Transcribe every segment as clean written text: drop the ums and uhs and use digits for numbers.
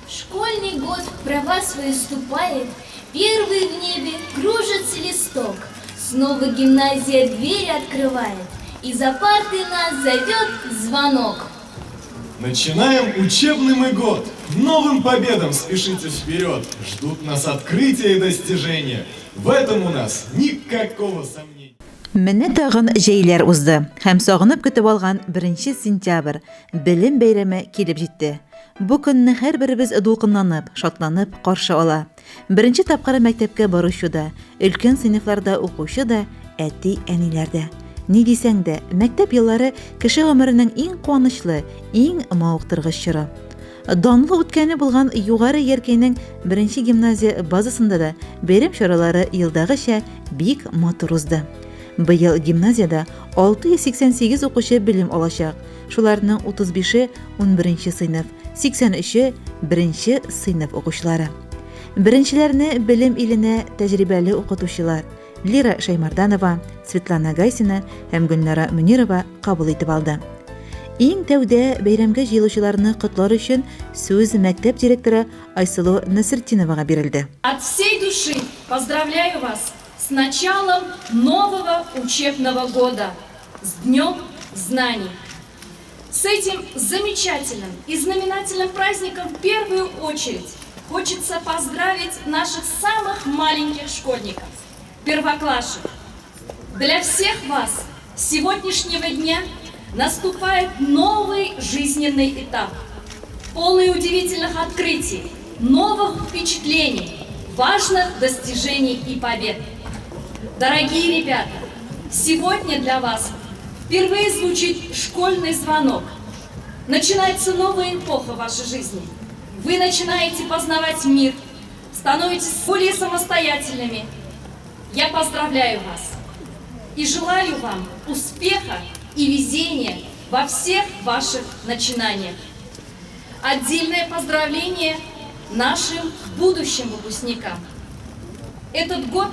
Школьный год в права свои ступает, первый в небе кружится листок. Снова гимназия двери открывает, и за парты нас зовет звонок. Начинаем учебный мы год. Новым победам спешите вперед. Ждут нас открытия и достижения. В этом у нас никакого сомнения. Менә тагын җәйләр узды һәм сагынып көтеп алган 1 сентябрь белем бәйрәме килеп җитте. Бу көнне һәрберебез дулкынланып, шатланып каршы ала. Беренче тапкыр мәктәпкә баручы да, өлкән сыйныфларда укучы да, әти-әниләр дә. Ни дисәң дә, мәктәп еллары кеше гомеренең иң куанычлы, иң мавыктыргыч чоры. Данлы үткәне булган югары Яркәйнең 1 гимназия базасында да бәйрәм чаралары елдагыча бик матур узды. Быел гимназияда 688 укучы белем алачак. Шуларның 35-е 11 сыйныф, 83-е 1 сыйныф укучылары. Беренчеләрне белем иленә тәҗрибәле укытучылар Лира Шаймарданова, Светлана Гайсина һәм Гөлнара Мөнирова кабул итеп алды. Иң тәүдә бәйрәмгә җыелучыларны котлар өчен сүз мәктәп директоры Айсылу Насретдиновага бирелде. От всей души поздравляю вас с началом нового учебного года, с Днем Знаний. С этим замечательным и знаменательным праздником в первую очередь хочется поздравить наших самых маленьких школьников, первоклашек. Для всех вас с сегодняшнего дня наступает новый жизненный этап, полный удивительных открытий, новых впечатлений, важных достижений и побед. Дорогие ребята, сегодня для вас впервые звучит школьный звонок. Начинается новая эпоха в вашей жизни. Вы начинаете познавать мир, становитесь более самостоятельными. Я поздравляю вас и желаю вам успеха и везения во всех ваших начинаниях. Отдельное поздравление нашим будущим выпускникам. Этот год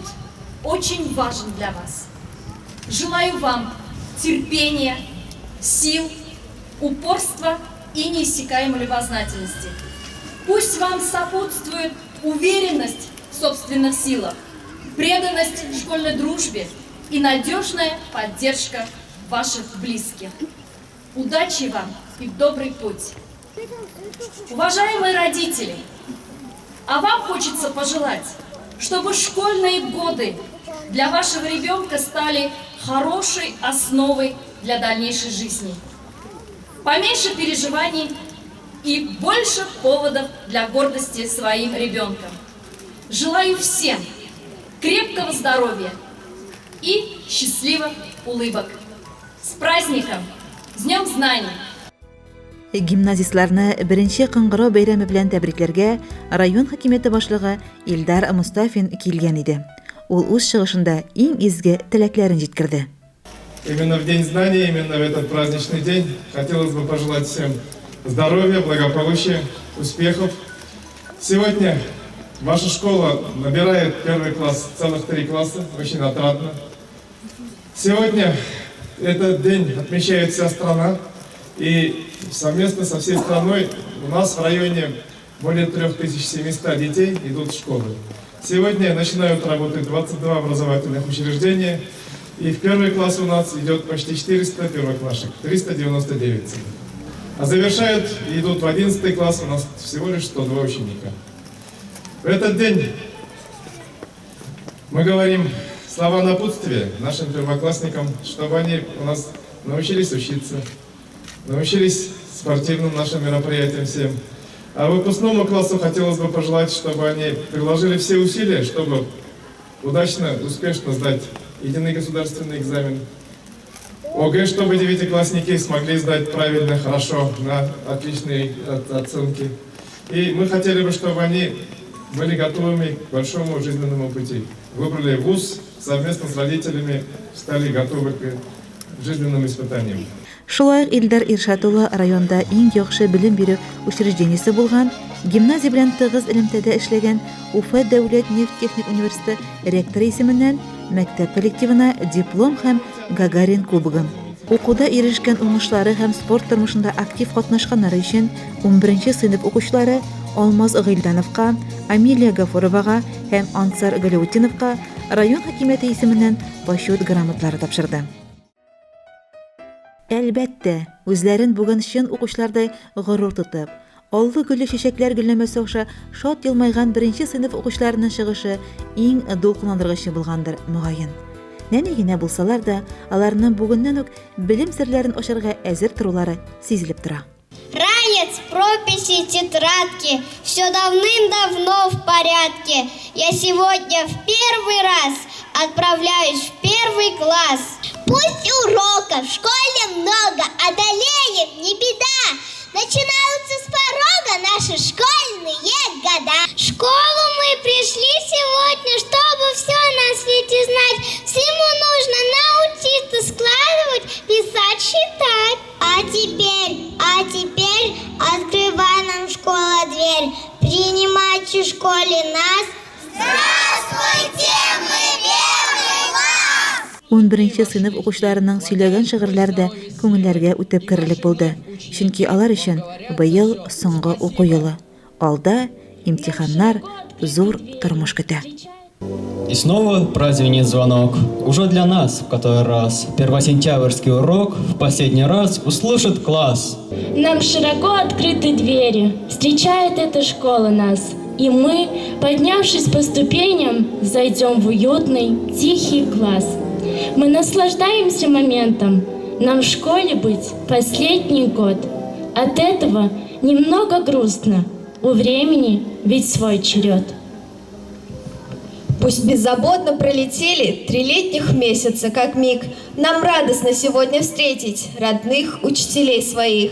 очень важен для вас. Желаю вам терпения, сил, упорства и неиссякаемой любознательности. Пусть вам сопутствует уверенность в собственных силах, преданность школьной дружбе и надежная поддержка ваших близких. Удачи вам и в добрый путь. Уважаемые родители, а вам хочется пожелать, чтобы школьные годы для вашего ребенка стали хорошей основой для дальнейшей жизни. Поменьше переживаний и больше поводов для гордости своим ребенком. Желаю всем крепкого здоровья и счастливых улыбок. С праздником! С Днем Знаний! Гимназистларны 1 кыңгырау бәйрәме белән тәбрикләргә район хакимияте башлыгы Илдар Мустафин килгән иде. Ул үз чыгышында иң изге теләкләрен җиткерде. Именно в День знаний, именно в этот праздничный день хотелось бы пожелать всем здоровья, благополучия, успехов. Сегодня ваша школа набирает первый класс, целых 3 класса, очень отрадно. Сегодня этот день отмечает вся страна, и совместно со всей страной у нас в районе более 3700 детей идут в школы. Сегодня начинают работать 22 образовательных учреждения, и в первый класс у нас идет почти 400 первоклашек, 399. А завершают и идут в 11 класс у нас всего лишь 102 ученика. В этот день мы говорим слова напутствия нашим первоклассникам, чтобы они у нас научились учиться, научились спортивным нашим мероприятиям всем. А выпускному классу хотелось бы пожелать, чтобы они приложили все усилия, чтобы удачно, успешно сдать единый государственный экзамен. ОГЭ, чтобы 9-классники смогли сдать правильно, хорошо, на отличные оценки. И мы хотели бы, чтобы они были готовыми к большому жизненному пути. Выбрали вуз, совместно с родителями стали готовы к жизненным испытаниям. Шулай Илдар Иршат улы районда иң яхшы белем бирү учреждениесе булган, гимназия белән тыгыз элемтәдә эшләгән Уфа дәүләт нефть-техник университеты ректоры исеменнән мәктәп коллективына диплом һәм Гагарин кубогы. Укуда ирешкән уңышлары һәм спорт тормышында актив катнашканнары өчен 11 сыйныф укучылары Алмаз Гыйльдановка, Амилия Гафуровага һәм Ансар Галиутдиновка район хакимияте исеменнән почет грамоталары тапшырды. Әлбәттә, үзләрен бүген чын укучылардай горур тотып, аллы гөлле чәчәкләр гөлләмәсе оша шат елмайган беренче сыйныф укучыларының чыгышы иң дулкынландыргычы булгандыр мөгаен. Нәни генә булсалар да, аларның бүгеннән үк белем серләрен ачарга әзер торулары сизелеп тора. Ранец, прописи, тетрадки, все давным-давно в порядке. Я сегодня в первый раз отправляюсь в первый класс. Пусть уроков в школе много, одолеем, не беда. Начинаются с порога наши школьные года. В школу мы пришли сегодня, чтобы все на свете знать. Всему нужно научиться складывать, писать, считать. А теперь открывай нам школа дверь. Принимайте в школе нас. Здравствуйте, мы первый класс! 11 сыйныф укучыларының сөйләгән шигырьләре күңелләргә үтеп керерлек булды. Чөнки алар өчен быел соңгы уку елы. Алда имтиханнар, зур тормыш көтә. И снова прозвенит звонок. Уже для нас в который раз. Первосентябрьский урок в последний раз услышит класс. Нам широко открыты двери. Встречает эта школа нас. И мы, поднявшись по ступеням, зайдем в уютный, тихий класс. Мы наслаждаемся моментом. Нам в школе быть последний год. От этого немного грустно. У времени ведь свой черед. Пусть беззаботно пролетели 3 летних месяца, как миг. Нам радостно сегодня встретить родных учителей своих.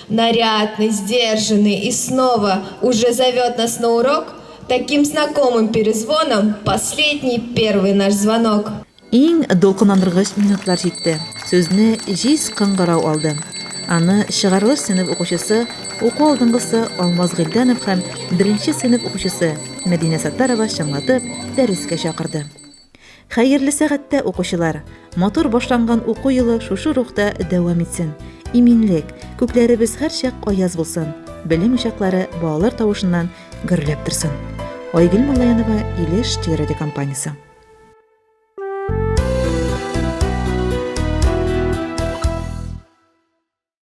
Нарядный, сдержанный и снова уже зовет нас на урок. Таким знакомым перезвоном последний первый наш звонок. Иң дулкынландыргыч минутлар җитте. Сүзне җиз кыңгырау алды. Аны чыгарылыш сыйныф укучысы, уку алдынгысы Алмаз Гыйльданов һәм 1-нче сыйныф укучысы Мәдинә Саттарова чыңлатып дәрескә чакырды. Хәерле сәгатьтә укучылар, мотор башланган уку елы шушы рухта дәвам итсен. Иминлек, күкләребез һәрчак аяз булсын. Белем учаклары балалар тавышыннан гөрләп торсын. Айгөл Малаянова, Илеш телерадиокомпаниясе.